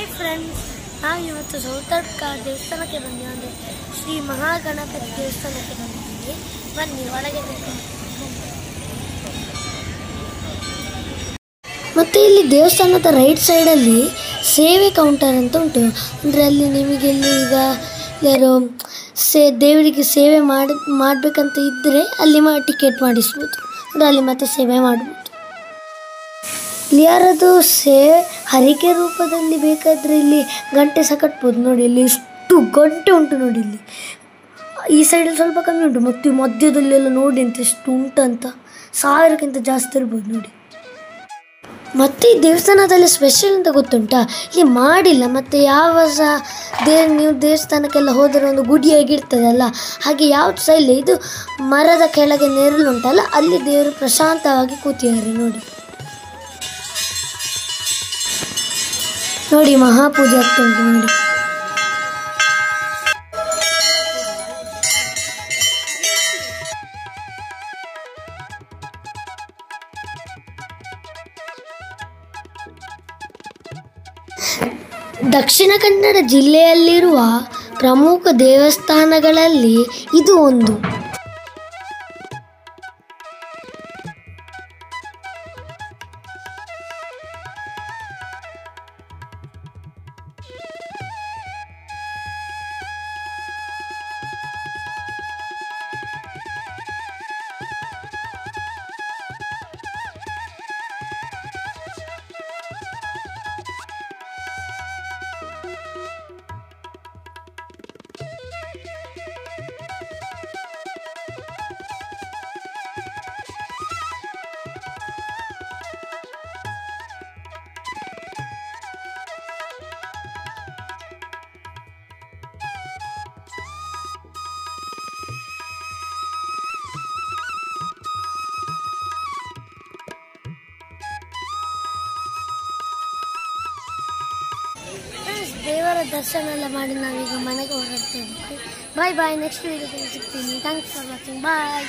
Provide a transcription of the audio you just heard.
Hi friends, ನಾವು ಇವತ್ತು ಸೌತಡ್ಕ ದೇವಸ್ಥಾನಕ್ಕೆ ಬಂದಿದ್ದೀವಿ. ಅಂದರೆ ಶ್ರೀ ಮಹಾಗಣಪತಿ ದೇವಸ್ಥಾನಕ್ಕೆ ಬಂದಿದ್ದೀವಿ. ಬನ್ನಿ ಒಳಗೆ. ಮತ್ತು ಇಲ್ಲಿ ದೇವಸ್ಥಾನದ ರೈಟ್ ಸೈಡಲ್ಲಿ ಸೇವೆ ಕೌಂಟರ್ ಅಂತ ಉಂಟು. ಅಂದರೆ ಅಲ್ಲಿ ನಿಮಗೆ ಇಲ್ಲಿ ಈಗ ಯಾರು ದೇವರಿಗೆ ಸೇವೆ ಮಾಡಬೇಕಂತ ಇದ್ದರೆ ಅಲ್ಲಿ ಟಿಕೆಟ್ ಮಾಡಿಸ್ಬೋದು. ಅಂದರೆ ಅಲ್ಲಿ ಮತ್ತೆ ಸೇವೆ ಮಾಡ್ಬೋದು. ಇಲ್ಲಿ ಯಾರದು ಹರಿಕೆ ರೂಪದಲ್ಲಿ ಬೇಕಾದರೆ ಇಲ್ಲಿ ಗಂಟೆ ಸಹ ಕಟ್ಬೋದು. ನೋಡಿ ಇಲ್ಲಿ ಎಷ್ಟು ಗಂಟೆ ಉಂಟು ನೋಡಿ. ಇಲ್ಲಿ ಈ ಸೈಡಲ್ಲಿ ಸ್ವಲ್ಪ ಕಮ್ಮಿ ಉಂಟು, ಮತ್ತು ಮಧ್ಯದಲ್ಲೆಲ್ಲ ನೋಡಿ ಅಂತ ಎಷ್ಟು ಉಂಟಂತ 1000ಕ್ಕಿಂತ ಜಾಸ್ತಿ ಇರ್ಬೋದು ನೋಡಿ. ಮತ್ತು ಈ ದೇವಸ್ಥಾನದಲ್ಲಿ ಸ್ಪೆಷಲ್ ಅಂತ ಗೊತ್ತುಂಟಾ, ಇಲ್ಲಿ ಮಾಡಿಲ್ಲ. ಮತ್ತು ಯಾವ ಸಹ ನೀವು ದೇವಸ್ಥಾನಕ್ಕೆಲ್ಲ ಹೋದರೆ ಒಂದು ಗುಡಿಯಾಗಿರ್ತದಲ್ಲ, ಹಾಗೆ ಯಾವುದು ಸಹ ಇಲ್ಲ. ಇದು ಮರದ ಕೆಳಗೆ ನೆರಳುಂಟಲ್ಲ, ಅಲ್ಲಿ ದೇವರು ಪ್ರಶಾಂತವಾಗಿ ಕೂತಿದ್ದಾರೆ ನೋಡಿ. ನೋಡಿ ಮಹಾಪೂಜೆ ಆಗ್ತುಂಟು ನೋಡಿ. ದಕ್ಷಿಣ ಕನ್ನಡ ಜಿಲ್ಲೆಯಲ್ಲಿರುವ ಪ್ರಮುಖ ದೇವಸ್ಥಾನಗಳಲ್ಲಿ ಇದು ಒಂದು. ದೇವರ ದರ್ಶನ ಎಲ್ಲ ಮಾಡಿ ನಾವೀಗ ಮನೆಗೆ ಹೊರಡ್ತೇವೆ. ಬಾಯ್ ಬಾಯ್. ನೆಕ್ಸ್ಟ್ ವೀಡಿಯೋದಲ್ಲಿ ಸಿಗ್ತೀನಿ. Thanks for watching. ಬಾಯ್.